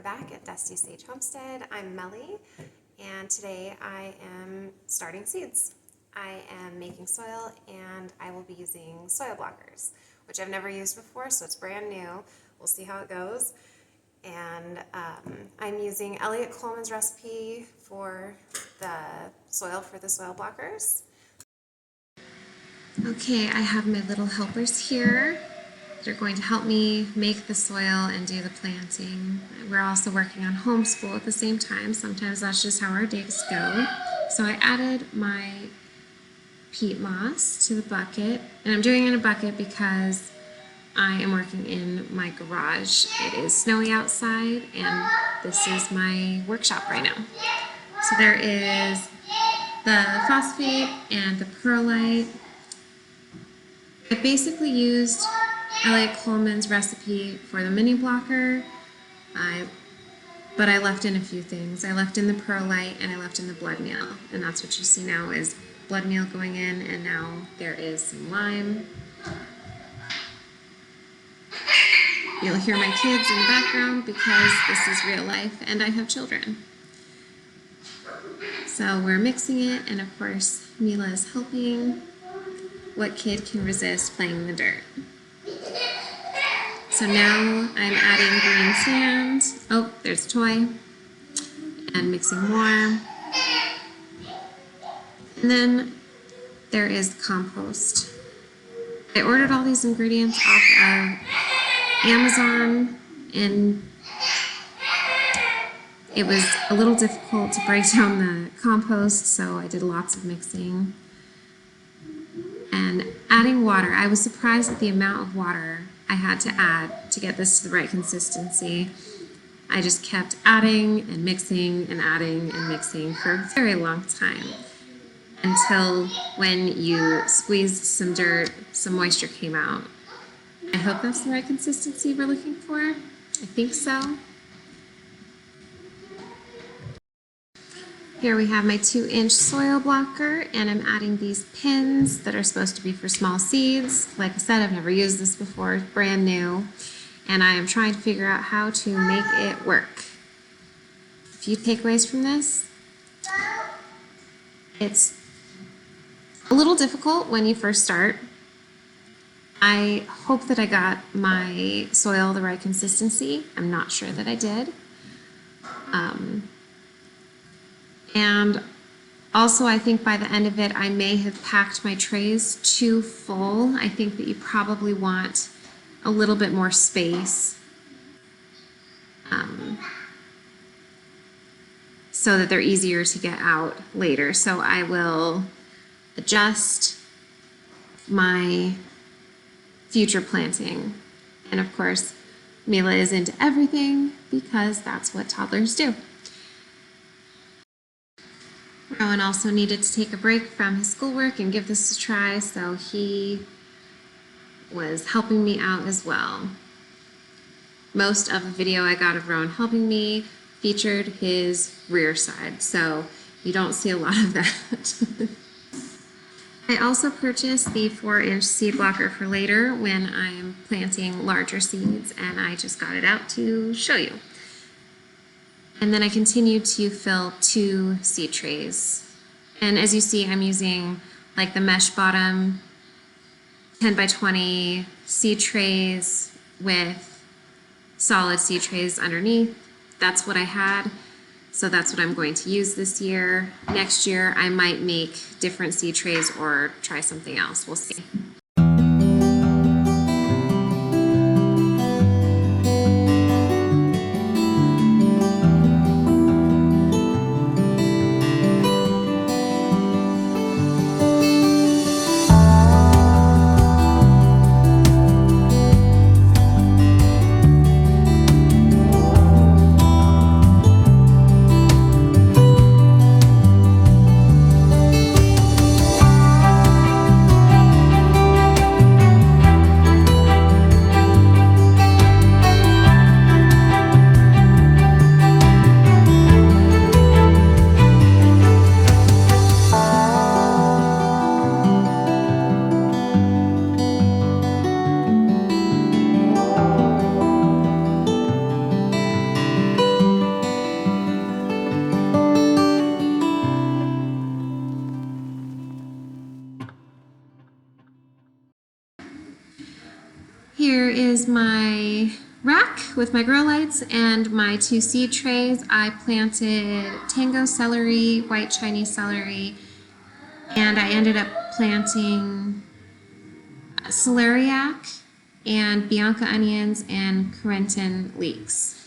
we're back at Dusty Sage Homestead. I'm Melly, and today I am starting seeds. I am making soil, and I will be using soil blockers, which I've never used before, so it's brand new. We'll see how it goes. And I'm using Elliot Colmans' recipe for the soil blockers. Okay, I have my little helpers here. They're going to help me make the soil and do the planting. We're also working on homeschool at the same time. Sometimes that's just how our days go. So I added my peat moss to the bucket, and I'm doing it in a bucket because I am working in my garage. It is snowy outside, and this is my workshop right now. So there is the phosphate and the perlite. I basically used Elliot Colmans' recipe for the mini blocker, but I left in a few things. I left in the perlite and I left in the blood meal, and that's what you see now is blood meal going in, and now there is some lime. You'll hear my kids in the background because this is real life and I have children. So we're mixing it, and of course Mila is helping. What kid can resist playing in the dirt? So now I'm adding green sand. Oh, there's a toy. And mixing more. And then there is compost. I ordered all these ingredients off of Amazon, and it was a little difficult to break down the compost, so I did lots of mixing. And adding water. I was surprised at the amount of water I had to add to get this to the right consistency. I just kept adding and mixing and adding and mixing for a very long time, until when you squeezed some dirt, some moisture came out. I hope that's the right consistency we're looking for. I think so. Here we have my 2-inch soil blocker, and I'm adding these pins that are supposed to be for small seeds. Like I said, I've never used this before, it's brand new, and I am trying to figure out how to make it work. A few takeaways from this. It's a little difficult when you first start. I hope that I got my soil the right consistency. I'm not sure that I did. And also, I think by the end of it, I may have packed my trays too full. I think that you probably want a little bit more space so that they're easier to get out later. So I will adjust my future planting. And of course, Mila is into everything because that's what toddlers do. Rowan also needed to take a break from his schoolwork and give this a try, so he was helping me out as well. Most of the video I got of Rowan helping me featured his rear side, so you don't see a lot of that. I also purchased the 4-inch seed blocker for later when I'm planting larger seeds, and I just got it out to show you. And then I continued to fill 2 seed trays. And as you see, I'm using like the mesh bottom 10 by 20 seed trays with solid seed trays underneath. That's what I had. So that's what I'm going to use this year. Next year, I might make different seed trays or try something else. We'll see. is my rack with my grow lights and my 2 seed trays. I planted tango celery, white Chinese celery, and I ended up planting celeriac and Bianca onions and Corentin leeks.